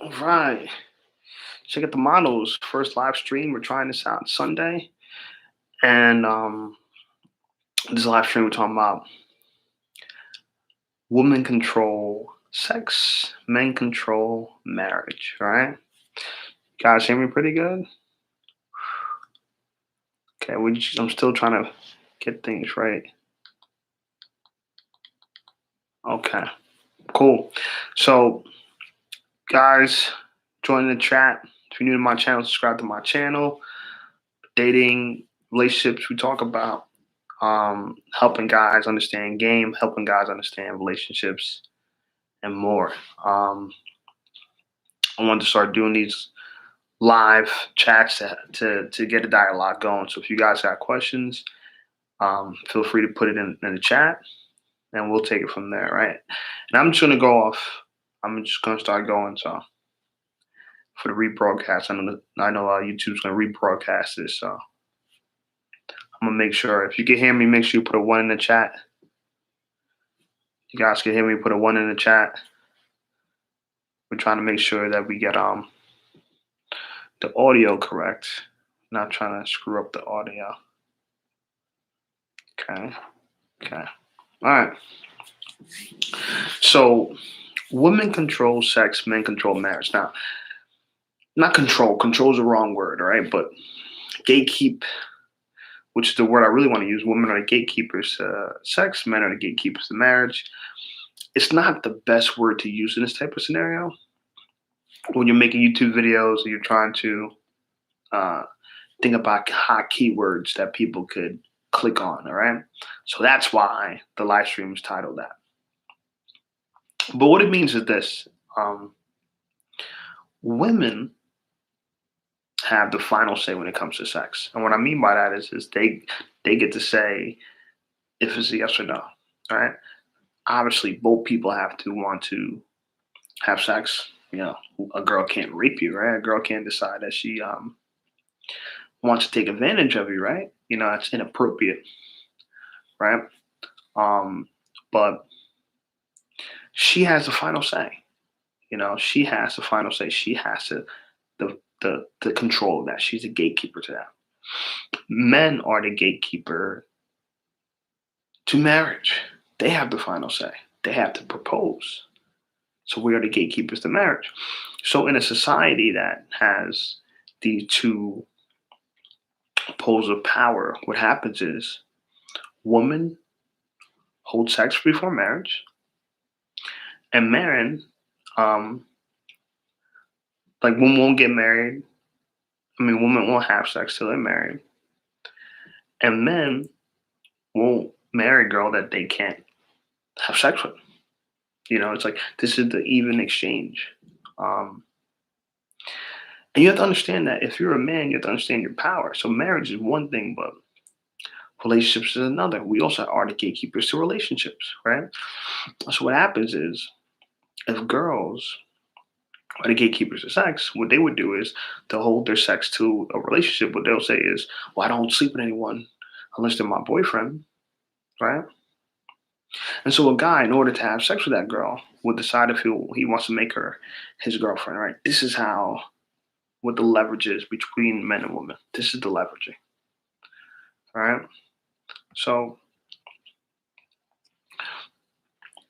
All right. Check out the models. First live stream. We're trying this out Sunday. And this live stream we're talking about women control sex, men control marriage, right? Guys hear me pretty good? Okay, I'm still trying to get things right. Okay, cool. So, guys, join the chat. If you're new to my channel, subscribe to my channel. Dating, relationships, we talk about helping guys understand game, helping guys understand relationships, and more. I wanted to start doing these live chats to get a dialogue going. So if you guys got questions, feel free to put it in the chat, and we'll take it from there, right? And I'm just gonna go off. I'm just gonna start going. So for the rebroadcast, I know YouTube's gonna rebroadcast this. So I'm gonna make sure if you can hear me, make sure you put a one in the chat. You guys can hear me, put a one in the chat. We're trying to make sure that we get the audio correct. Not trying to screw up the audio. Okay. Okay. All right. So, women control sex, men control marriage. Now, not control. Control is the wrong word, all right? But gatekeep, which is the word I really want to use. Women are the gatekeepers to sex, men are the gatekeepers to marriage. It's not the best word to use in this type of scenario. When you're making YouTube videos and you're trying to uh, think about hot keywords that people could click on, all right? So that's why the live stream is titled that. But what it means is this: women have the final say when it comes to sex, and what I mean by that is they get to say if it's a yes or no. All right. Obviously, both people have to want to have sex. You know, a girl can't rape you, right? A girl can't decide that she wants to take advantage of you, right? You know, it's inappropriate, right? Um, but she has the final say. You know, she has the final say. She has to the control of that. She's a gatekeeper to that. Men are the gatekeeper to marriage. They have the final say. They have to propose. So we are the gatekeepers to marriage. So in a society that has these two poles of power, what happens is women hold sex before marriage, and men, um, like women won't get married. I mean, women won't have sex till they're married, and men won't marry a girl that they can't have sex with. You know, it's like this is the even exchange. Um, and you have to understand that if you're a man, you have to understand your power. So marriage is one thing, but relationships is another. We also are the gatekeepers to relationships, right? So what happens is if girls are the gatekeepers of sex, what they would do is they'll hold their sex to a relationship. What they'll say is, well, I don't sleep with anyone unless they're my boyfriend, right? And so a guy, in order to have sex with that girl, will decide if he wants to make her his girlfriend, right? This is how what the leverage is between men and women. This is the leveraging. All right. So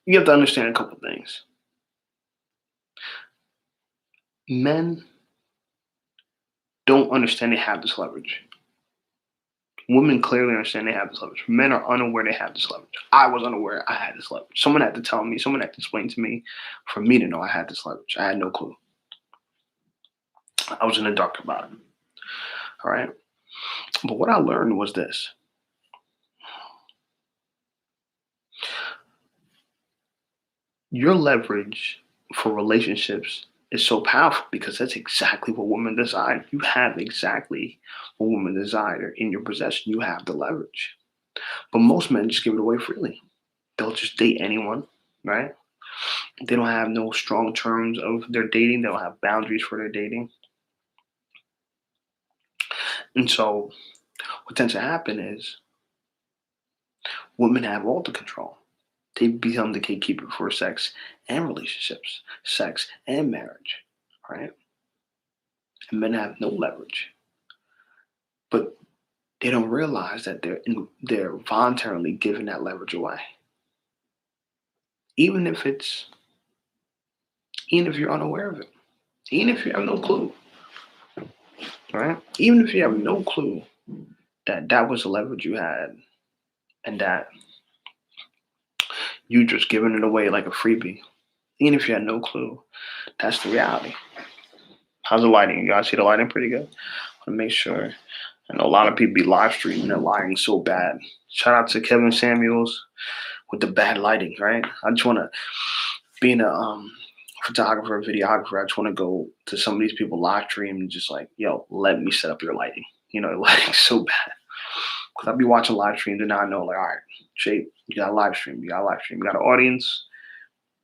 you have to understand a couple things. Men don't understand they have this leverage. Women clearly understand they have this leverage. Men are unaware they have this leverage. I was unaware I had this leverage. Someone had to tell me, someone had to explain to me for me to know I had this leverage. I had no clue. I was in the dark about it. All right. But what I learned was this: your leverage for relationships is so powerful because that's exactly what women desire. You have exactly what women desire in your possession. You have the leverage. But most men just give it away freely. They'll just date anyone, right? They don't have no strong terms of their dating. They don't have boundaries for their dating. And so what tends to happen is women have all the control. They become the gatekeeper for sex and relationships, sex and marriage. right? And men have no leverage, but they don't realize that they're voluntarily giving that leverage away, even if it's even if you're unaware of it, even if you have no clue, right? Even if you have no clue that that was the leverage you had, and that you just giving it away like a freebie, even if you had no clue, that's the reality. How's the lighting? You guys see the lighting pretty good? I want to make sure. I know a lot of people be live streaming and lighting so bad. Shout out to Kevin Samuels with the bad lighting, right? I just want to, being a photographer, videographer, I just want to go to some of these people live stream and just like, yo, let me set up your lighting. You know, lighting's so bad. Because I'll be watching live streams and now I know, like, all right, Shape, you got a live stream, you got a live stream, you got an audience,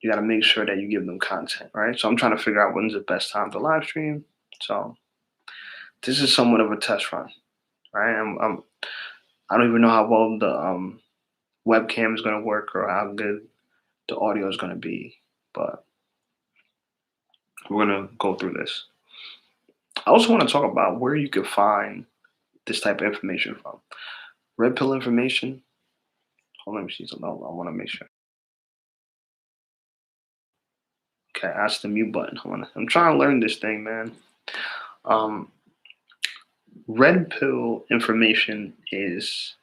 you got to make sure that you give them content, right? So I'm trying to figure out when's the best time to live stream. So this is somewhat of a test run, right? I don't even know how well the webcam is going to work or how good the audio is going to be, but we're going to go through this. I also want to talk about where you could find this type of information from. Red pill information. Hold on, let me see something. I want to make sure. Okay, that's the mute button. I'm trying to learn this thing, man. Um, red pill information is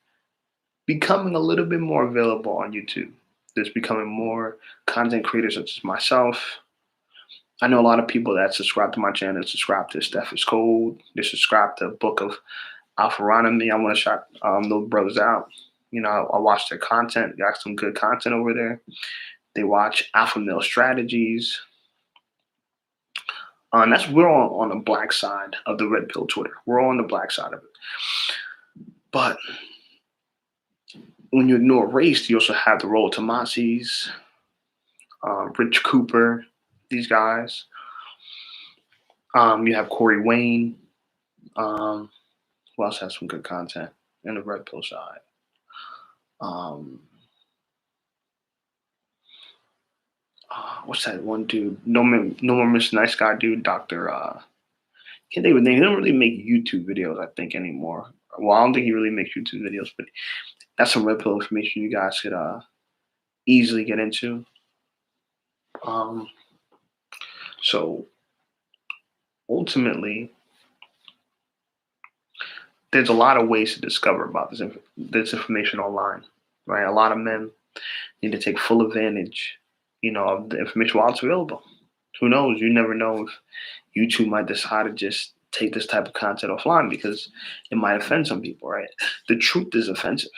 becoming a little bit more available on YouTube. There's becoming more content creators such as myself. I know a lot of people that subscribe to my channel, subscribe to Steph is Cold, they subscribe to Book of Alpharonomy. I want to shout those brothers out. You know, I watch their content, got some good content over there. They watch Alpha Male Strategies. And that's we're on the black side of the red pill Twitter. We're on the black side of it. But when you ignore race, you also have the Rollo Tomassis, Rich Cooper, these guys. You have Corey Wayne. Who else has some good content in the red pill side? What's that one dude? No more Mr. Nice Guy dude, Doctor. Can't think of his name. He don't really make YouTube videos, I think, anymore. Well, I don't think he really makes YouTube videos, but that's some red pill information you guys could easily get into. So ultimately, there's a lot of ways to discover about this information online, right? A lot of men need to take full advantage, you know, of the information while it's available. Who knows? You never know if YouTube might decide to just take this type of content offline because it might offend some people, right? The truth is offensive.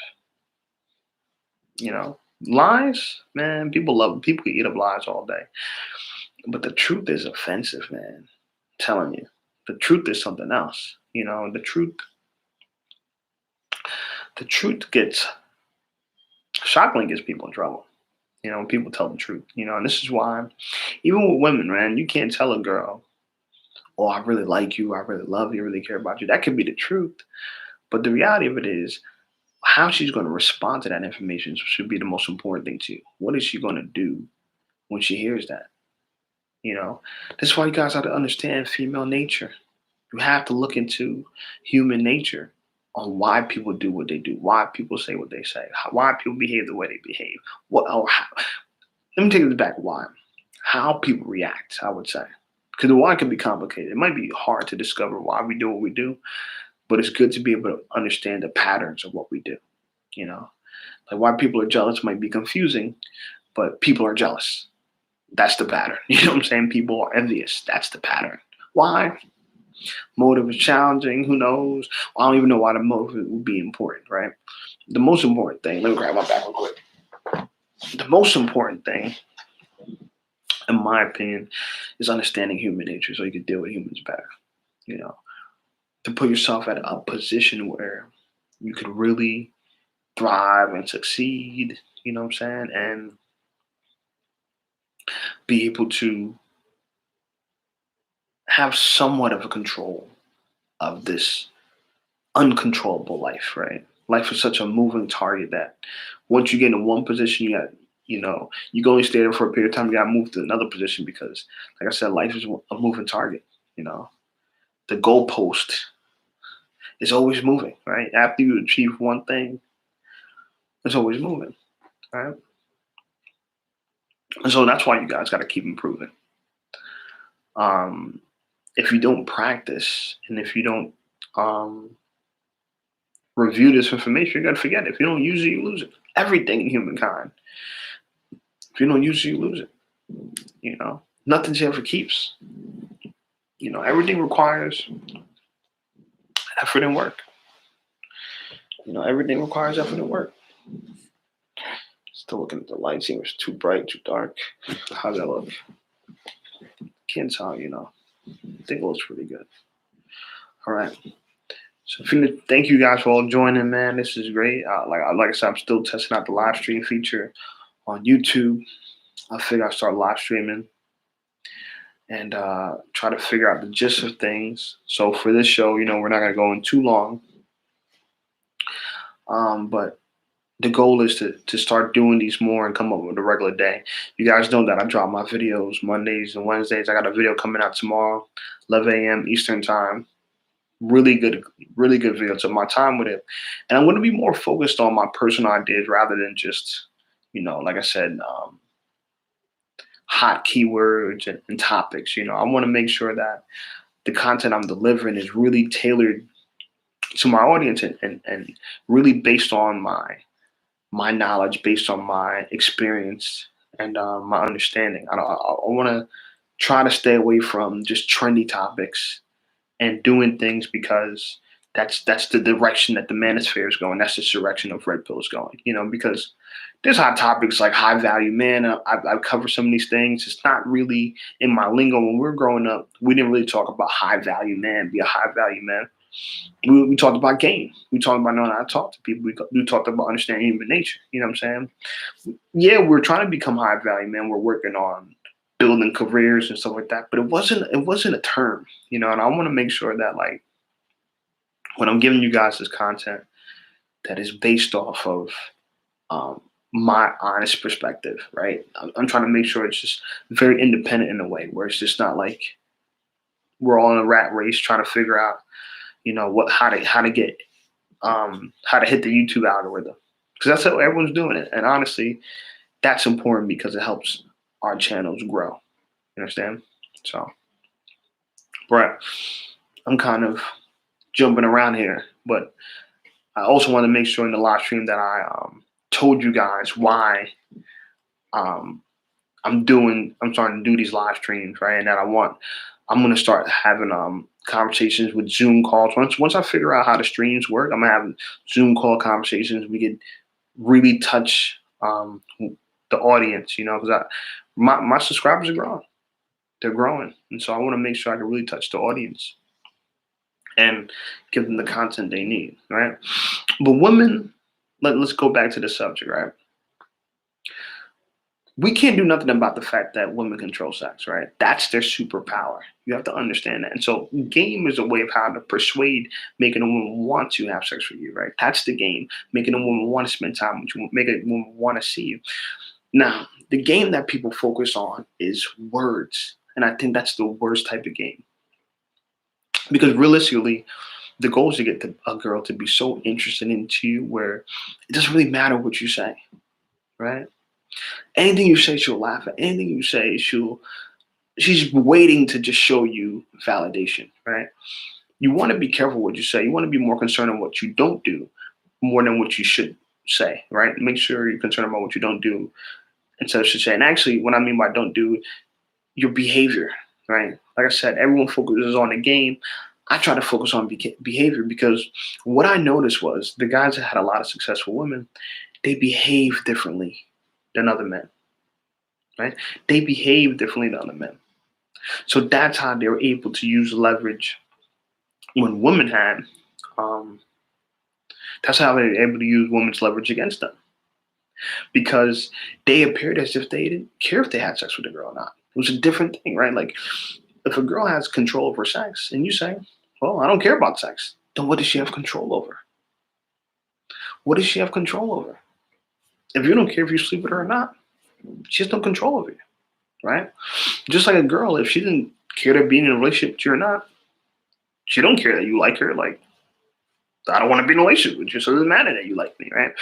You know, lies, man, people love people can eat up lies all day. But the truth is offensive, man. I'm telling you. The truth is something else. You know, the truth gets shockingly gets people in trouble. You know, when people tell the truth. You know, and this is why, even with women, man, you can't tell a girl, "Oh, I really like you, I really love you, I really care about you." That could be the truth, but the reality of it is, how she's going to respond to that information should be the most important thing to you. What is she going to do when she hears that? You know, that's why you guys have to understand female nature. You have to look into human nature on why people do what they do, why people say what they say, why people behave the way they behave. What? Or how, let me take this back. Why? How people react, I would say. Because the why can be complicated. It might be hard to discover why we do what we do, but it's good to be able to understand the patterns of what we do. You know, like why people are jealous might be confusing, but people are jealous. That's the pattern. You know what I'm saying? People are envious. That's the pattern. Why? Motive is challenging. Who knows? Well, I don't even know why the motive would be important, right? The most important thing, let me grab my back real quick. The most important thing, in my opinion, is understanding human nature so you can deal with humans better. You know, to put yourself at a position where you could really thrive and succeed, you know what I'm saying? And be able to have somewhat of a control of this uncontrollable life, right? Life is such a moving target that once you get in one position, you got You can only stay there for a period of time. You got to move to another position because, like I said, life is a moving target. The goalpost is always moving, right? After you achieve one thing, it's always moving, right? And so that's why you guys got to keep improving. Um, if you don't practice and if you don't um, review this information, you're gonna forget it. If you don't use it, you lose it. Everything in humankind. If you don't use it, you lose it. Nothing's ever keeps. Everything requires effort and work. Everything requires effort and work. Still looking at the lights here. It's too bright, too dark. How's that look? Can't tell, I think it looks pretty good. All right. So thank you guys for all joining, man. This is great. Like I said, I'm still testing out the live stream feature on YouTube. I figure I'll start live streaming and try to figure out the gist of things. So for this show, we're not going to go in too long. But the goal is to start doing these more and come up with a regular day. You guys know that I drop my videos Mondays and Wednesdays. I got a video coming out tomorrow, 11 a.m. Eastern time. Really good video. Took my time with it. And I'm going to be more focused on my personal ideas rather than just, like I said, hot keywords and topics. I want to make sure that the content I'm delivering is really tailored to my audience and really based on my knowledge, based on my experience and my understanding. I want to try to stay away from just trendy topics and doing things because that's the direction that the manosphere is going. That's the direction of Red Pill is going. Because there's hot topics like high value man. I've covered some of these things. It's not really in my lingo. When we were growing up, we didn't really talk about high value man, be a high value man. We talked about game. We talked about knowing how to talk to people. We talked about understanding human nature. You know what I'm saying? Yeah, we're trying to become high value man. We're working on building careers and stuff like that. But it wasn't a term, and I want to make sure that like when I'm giving you guys this content that is based off of my honest perspective, right? I'm trying to make sure it's just very independent in a way where it's just not like we're all in a rat race trying to figure out how to hit the YouTube algorithm, because that's how everyone's doing it. And honestly, that's important because it helps our channels grow. You understand? So, Brett, I'm kind of jumping around here, but I also want to make sure in the live stream that I told you guys why I'm starting to do these live streams, right? And that I'm going to start having conversations with Zoom calls. Once I figure out how the streams work, I'm gonna have Zoom call conversations. We could really touch the audience, because my subscribers are growing. They're growing, and so I want to make sure I can really touch the audience and give them the content they need, right? But women, let's go back to the subject, right? We can't do nothing about the fact that women control sex, right? That's their superpower. You have to understand that. And so game is a way of how to persuade, making a woman want to have sex with you, right? That's the game, making a woman want to spend time with you, making a woman want to see you. Now, the game that people focus on is words. And I think that's the worst type of game. Because realistically, the goal is to get a girl to be so interested into you where it doesn't really matter what you say, right? Anything you say, she'll laugh at. Anything you say, she's waiting to just show you validation, right? You want to be careful what you say. You want to be more concerned on what you don't do more than what you should say, right? Make sure you're concerned about what you don't do instead of should say. And actually, what I mean by don't do, your behavior, right? Like I said, everyone focuses on the game. I try to focus on behavior because what I noticed was the guys that had a lot of successful women, they behave differently than other men, right? They behave differently than other men. So that's how they were able to use leverage when women had. That's how they were able to use women's leverage against them, because they appeared as if they didn't care if they had sex with a girl or not. It was a different thing, right? Like if a girl has control over sex and you say, well, I don't care about sex, then what does she have control over? What does she have control over? If you don't care if you sleep with her or not, She has no control over you, right? Just like a girl, if she didn't care to be in a relationship with you or not, she don't care that you like her. Like, I don't want to be in a relationship with you, so it doesn't matter that you like me, right?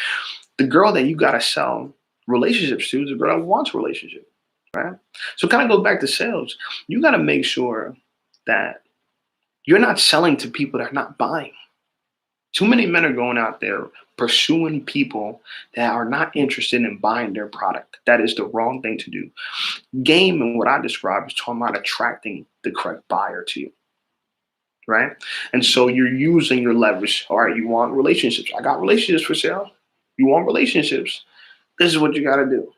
The girl that you gotta sell relationships to is the girl that wants a relationship, right? So kind of goes back to sales. You gotta make sure that you're not selling to people that are not buying. Too many men are going out there pursuing people that are not interested in buying their product. That is the wrong thing to do. Game and what I describe is talking about attracting the correct buyer to you, right? And so you're using your leverage. All right, you want relationships. I got relationships for sale. You want relationships. This is what you got to do.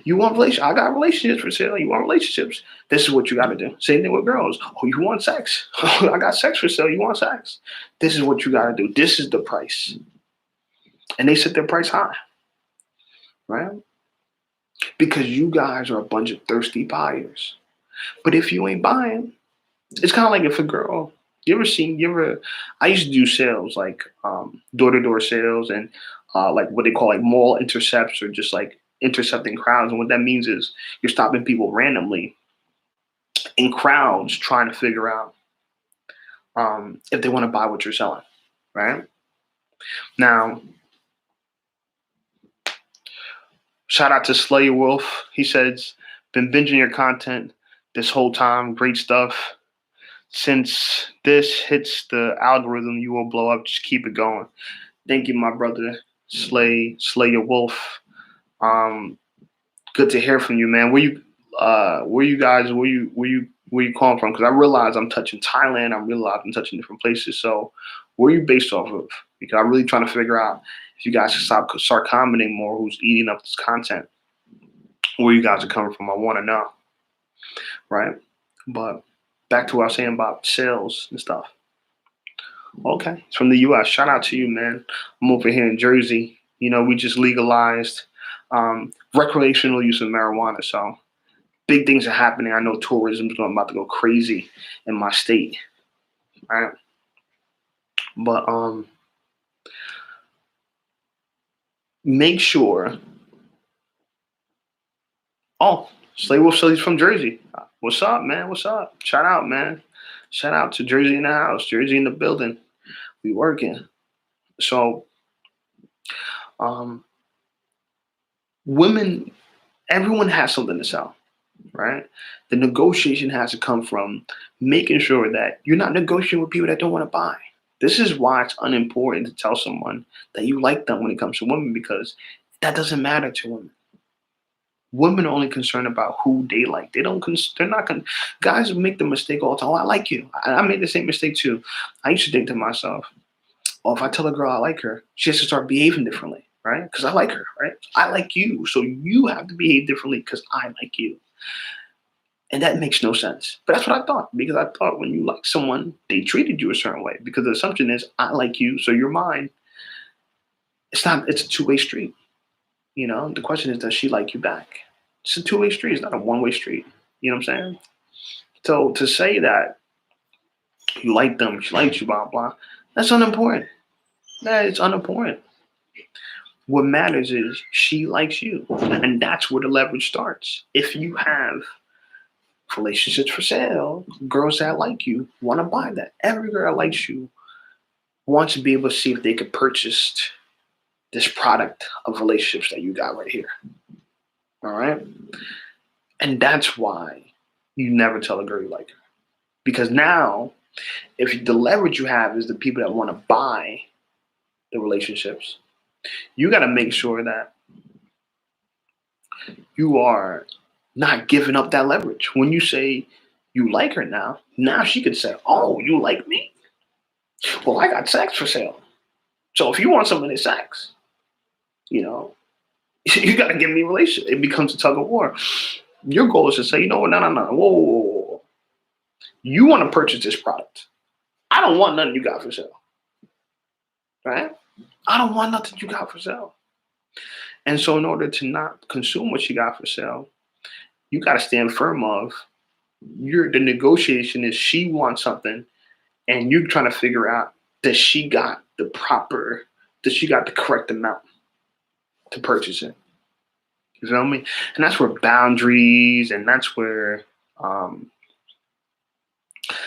You want relationships. I got relationships for sale. You want relationships. This is what you got to do. Same thing with girls. Oh, you want sex. I got sex for sale. You want sex. This is what you got to do. This is the price. And they set their price high, right? Because you guys are a bunch of thirsty buyers. But if you ain't buying, it's kind of like if a girl, I used to do sales like door-to-door sales and like what they call like mall intercepts or just like intercepting crowds. And what that means is you're stopping people randomly in crowds trying to figure out if they want to buy what you're selling, right? Now, shout out to Slayer Wolf. He says, been binging your content this whole time. Great stuff. Since this hits the algorithm, you will blow up. Just keep it going. Thank you, my brother. Slayer Wolf. Um, Good to hear from you, man. Where you calling from? Because I realize I'm touching Thailand. I realize I'm touching different places. So, where are you based off of? Because I'm really trying to figure out if you guys can start commenting more. Who's eating up this content? Where you guys are coming from? I want to know, right? But back to what I was saying about sales and stuff. Okay, it's from the U.S. Shout out to you, man. I'm over here in Jersey. You know, we just legalized recreational use of marijuana. So big things are happening. I know tourism is about to go crazy in my state, right? But make sure. Oh, Slay Wolf said he's from Jersey. What's up, man? What's up? Shout out, man. Shout out to Jersey in the house, Jersey in the building. We working. So, um, women, everyone has something to sell, right? The negotiation has to come from making sure that you're not negotiating with people that don't want to buy. This is why it's unimportant to tell someone that you like them when it comes to women because that doesn't matter to women. Women are only concerned about who they like. They don't. They're not. Guys make the mistake all the time. Oh, I like you. I made the same mistake too. I used to think to myself, "Oh, if I tell a girl I like her, she has to start behaving differently, right? Because I like her, right? I like you, so you have to behave differently because I like you." And that makes no sense. But that's what I thought because I thought when you like someone, they treated you a certain way because the assumption is I like you, so you're mine. It's not. It's a two-way street. You know, the question is, does she like you back? It's a two-way street. It's not a one-way street. You know what I'm saying? So to say that you like them, she likes you, blah blah, that's unimportant. That is unimportant. What matters is she likes you, and that's where the leverage starts. If you have relationships for sale, girls that like you want to buy that. Every girl that likes you wants to be able to see if they could purchase this product of relationships that you got right here. All right. And that's why you never tell a girl you like her. Because now, if the leverage you have is the people that want to buy the relationships, you got to make sure that you are not giving up that leverage. When you say you like her now she could say, "Oh, you like me? Well, I got sex for sale. So if you want some of this sex, you know, you got to give me a relationship." It becomes a tug of war. Your goal is to say, you know what, no. Whoa. You want to purchase this product. I don't want nothing you got for sale. Right? I don't want nothing you got for sale. And so in order to not consume what you got for sale, you got to stand firm of the negotiation is she wants something and you're trying to figure out does she got the correct amount to purchase it. You feel me? And that's where boundaries, and that's where um,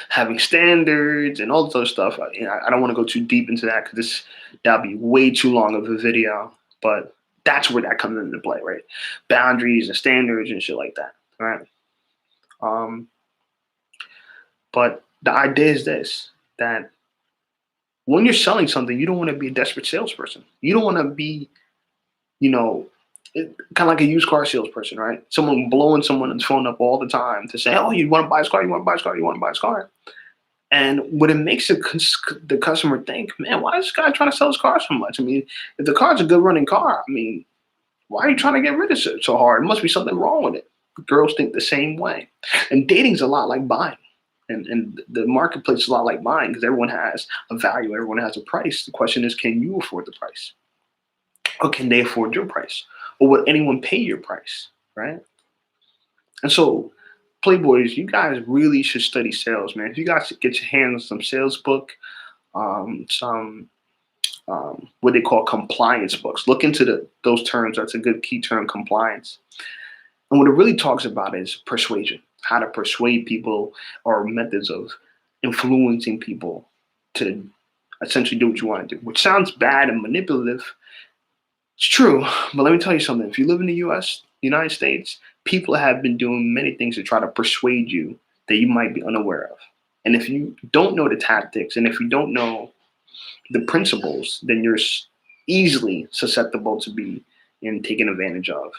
having standards and all this other stuff. I don't want to go too deep into that because that'll be way too long of a video. But that's where that comes into play, right? Boundaries and standards and shit like that, right? Um, but the idea is this: that when you're selling something, you don't want to be a desperate salesperson. You don't want to be, you know, kind of like a used car salesperson, right? Someone blowing someone's phone up all the time to say, "Oh, you want to buy this car? You want to buy this car? You want to buy this car?" And what it makes the customer think, man, why is this guy trying to sell his car so much? I mean, if the car's a good running car, I mean, why are you trying to get rid of it so hard? There must be something wrong with it. Girls think the same way. And dating's a lot like buying. And the marketplace is a lot like buying because everyone has a value, everyone has a price. The question is, can you afford the price? Or can they afford your price? Or would anyone pay your price? Right? And so, Playboys, you guys really should study sales, man. If you guys get your hands on some sales book, some what they call compliance books. Look into those terms. That's a good key term, compliance. And what it really talks about is persuasion, how to persuade people or methods of influencing people to essentially do what you want to do, which sounds bad and manipulative. It's true, but let me tell you something. If you live in the US, United States, people have been doing many things to try to persuade you that you might be unaware of. And if you don't know the tactics and if you don't know the principles, then you're easily susceptible to be taken advantage of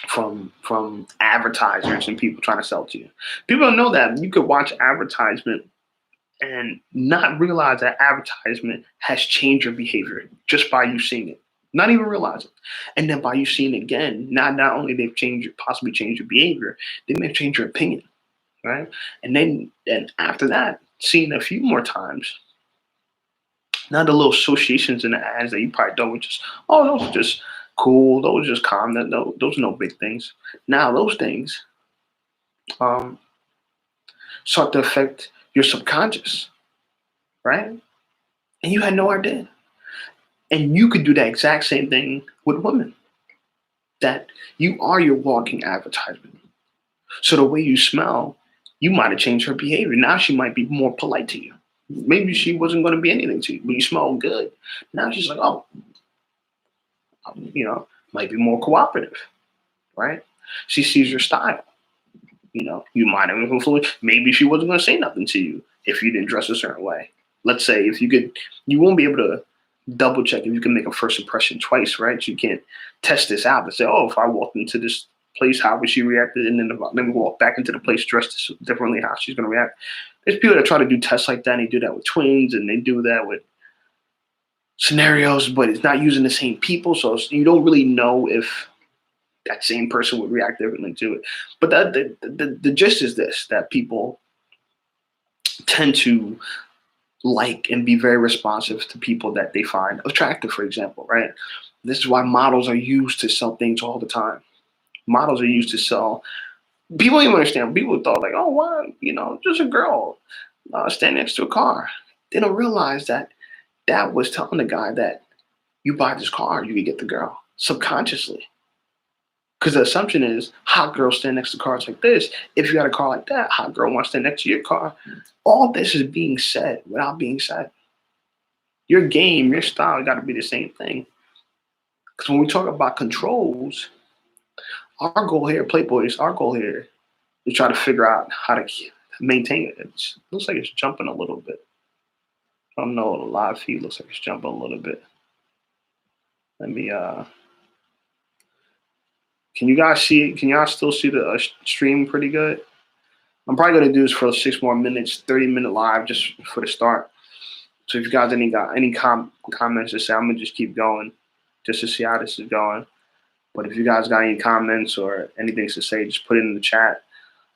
from advertisers and people trying to sell to you. People don't know that you could watch advertisement and not realize that advertisement has changed your behavior just by you seeing it. Not even realize it. And then by you seeing it again, not only they've possibly changed your behavior, they may have changed your opinion, right? And after that, seeing it a few more times, now the little associations in the ads that you probably don't, which is, oh, those are just cool, those are just calm, those are no big things. Now those things um, start to affect your subconscious, right? And you had no idea. And you could do that exact same thing with women. That you are your walking advertisement. So the way you smell, you might have changed her behavior. Now she might be more polite to you. Maybe she wasn't going to be anything to you, but you smell good. Now she's like, oh, might be more cooperative, right? She sees your style. You might have influenced. Maybe she wasn't going to say nothing to you if you didn't dress a certain way. Let's say if you won't be able to double check if you can make a first impression twice, right? You can't test this out and say, oh, if I walked into this place, how would she react? And then we walk back into the place dressed differently, how she's going to react. There's people that try to do tests like that, and they do that with twins, and they do that with scenarios, but it's not using the same people, so you don't really know if that same person would react differently to it. But the gist is this: that people tend to like and be very responsive to people that they find attractive, for example, right? This is why models are used to sell things all the time. Models are used to sell. People don't even understand. People thought like, oh, why, just a girl standing next to a car. They don't realize that was telling the guy that you buy this car, you can get the girl subconsciously. Because the assumption is hot girls stand next to cars like this. If you got a car like that, hot girl wants to stand next to your car. All this is being said without being said. Your game, your style got to be the same thing. Because when we talk about controls, our goal here, Playboys, our goal here is try to figure out how to maintain it. It looks like it's jumping a little bit. I don't know, the live feed looks like it's jumping a little bit. Let me, can you guys see it? Can y'all still see the stream pretty good? I'm probably going to do this for 6 more minutes, 30-minute live just for the start. So if you guys got any comments to say, I'm going to just keep going just to see how this is going. But if you guys got any comments or anything to say, just put it in the chat.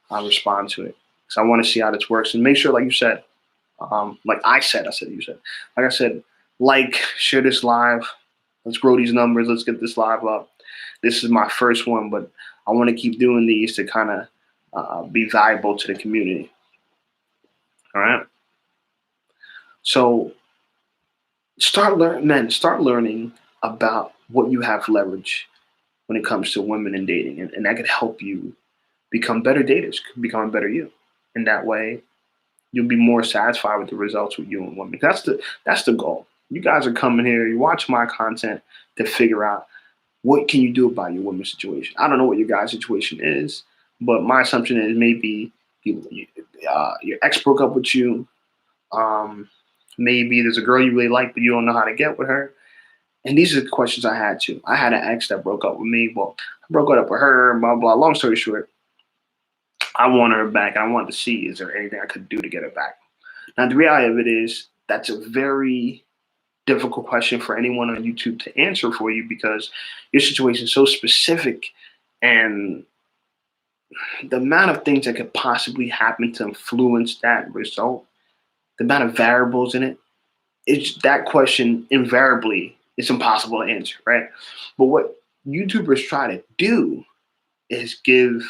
I'll respond to it. So I want to see how this works. And make sure, like you said, like I said, share this live. Let's grow these numbers. Let's get this live up. This is my first one, but I want to keep doing these to kind of be valuable to the community. All right. So start learning about what you have leverage when it comes to women and dating, and that could help you become better daters, become a better you. And that way, you'll be more satisfied with the results with you and women. That's the goal. You guys are coming here, you watch my content to figure out what can you do about your women's situation. I don't know what your guy's situation is, but my assumption is maybe your ex broke up with you. Um, Maybe there's a girl you really like, but you don't know how to get with her. And these are the questions I had too. I had an ex that broke up with me. Well, I broke up with her, blah, blah. Long story short, I want her back. I want to see, is there anything I could do to get her back? Now, the reality of it is that's a very difficult question for anyone on YouTube to answer for you because your situation is so specific and the amount of things that could possibly happen to influence that result, the amount of variables in it, it's that question invariably is impossible to answer, right? But what YouTubers try to do is give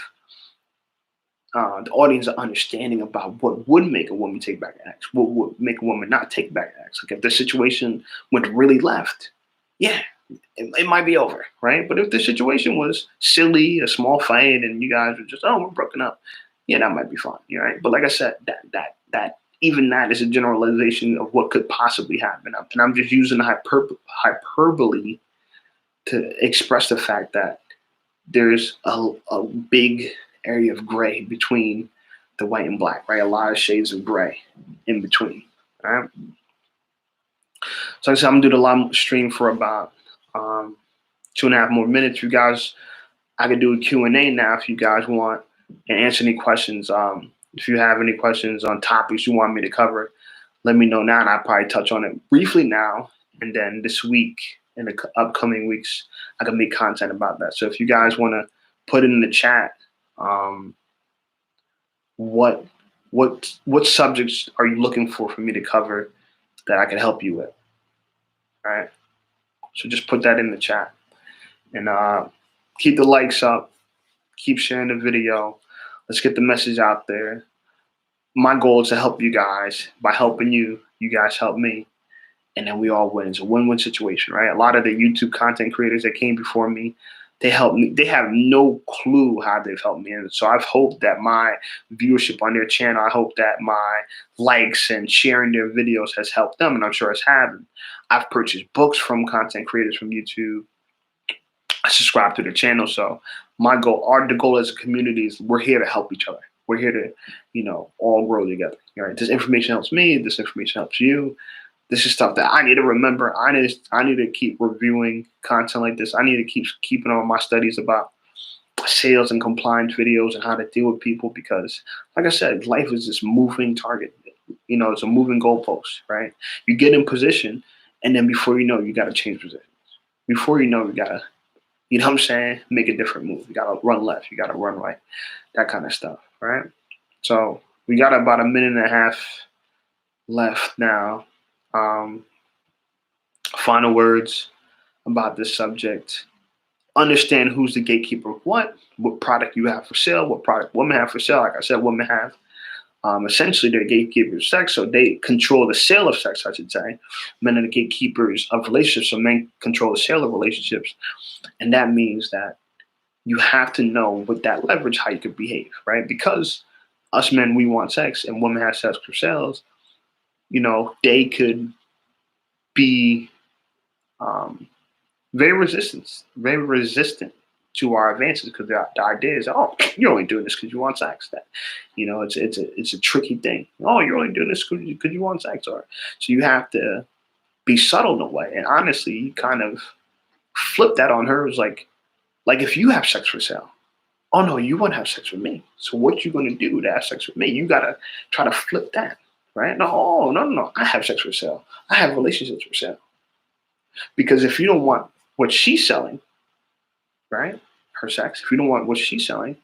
the audience an understanding about what would make a woman take back an ex, what would make a woman not take back an ex. Like if the situation went really left, yeah, it might be over, right? But if the situation was silly, a small fight, and you guys were just, oh, we're broken up, yeah, that might be fine, right? But like I said, that even that is a generalization of what could possibly happen, and I'm just using hyperbole to express the fact that there's a big area of gray between the white and black, right? A lot of shades of gray in between, right? So like I said, I'm gonna do the live stream for about 2.5 more minutes. You guys, I could do a Q&A now if you guys want and answer any questions. If you have any questions on topics you want me to cover, let me know now, and I'll probably touch on it briefly now, and then this week and the upcoming weeks, I can make content about that. So if you guys want to put it in the chat, what subjects are you looking for me to cover that I can help you with? All right. So just put that in the chat and keep the likes up, keep sharing the video. Let's get the message out there. My goal is to help you guys. By helping you, you guys help me. And then we all win. It's a win-win situation, right? A lot of the YouTube content creators that came before me, they helped me. They have no clue how they've helped me. And so I've hoped that my viewership on their channel, I hope that my likes and sharing their videos has helped them, and I'm sure it's happened. I've purchased books from content creators from YouTube. I subscribe to their channel. So my goal, the goal as a community is we're here to help each other. We're here to, all grow together. All right. This information helps me. This information helps you. This is stuff that I need to remember. I need to keep reviewing content like this. I need to keep keeping on my studies about sales and compliance videos and how to deal with people because, like I said, life is this moving target. It's a moving goalpost, right? You get in position, and then before you know, you got to change positions. Before you know, you got to, what I'm saying, make a different move. You got to run left. You got to run right. That kind of stuff, right? So we got about 1.5 minutes left now. Final words about this subject. Understand who's the gatekeeper of what product you have for sale, what product women have for sale. Like I said, women have essentially they're gatekeepers of sex, so they control the sale of sex, I should say. Men are the gatekeepers of relationships, so men control the sale of relationships. And that means that you have to know with that leverage how you could behave, right? Because us men, we want sex, and women have sex for sales. They could be very resistant to our advances because the idea is, oh, you're only doing this because you want sex. That, it's a tricky thing. Oh, you're only doing this because you want sex, or so you have to be subtle in a way. And honestly, you kind of flip that on her. It's like if you have sex for sale, oh no, you want to have sex with me. So what you going to do to have sex with me? You got to try to flip that, right? No. I have sex for sale. I have relationships for sale. Because if you don't want what she's selling, right, her sex, if you don't want what she's selling,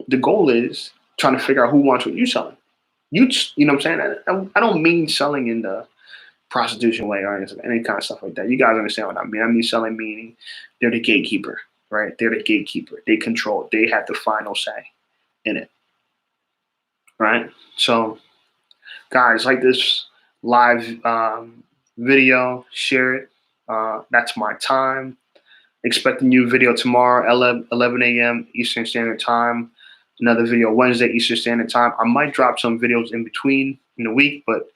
the goal is trying to figure out who wants what you're selling. You know what I'm saying? I don't mean selling in the prostitution way or any kind of stuff like that. You guys understand what I mean. I mean selling meaning they're the gatekeeper, right? They're the gatekeeper. They control it. They have the final say in it, right? So, guys, like this live video, share it. That's my time. Expect a new video tomorrow, 11 a.m. Eastern Standard Time. Another video Wednesday, Eastern Standard Time. I might drop some videos in between in the week, but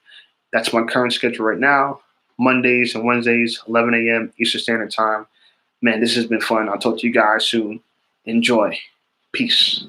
that's my current schedule right now. Mondays and Wednesdays, 11 a.m. Eastern Standard Time. Man, this has been fun. I'll talk to you guys soon. Enjoy. Peace.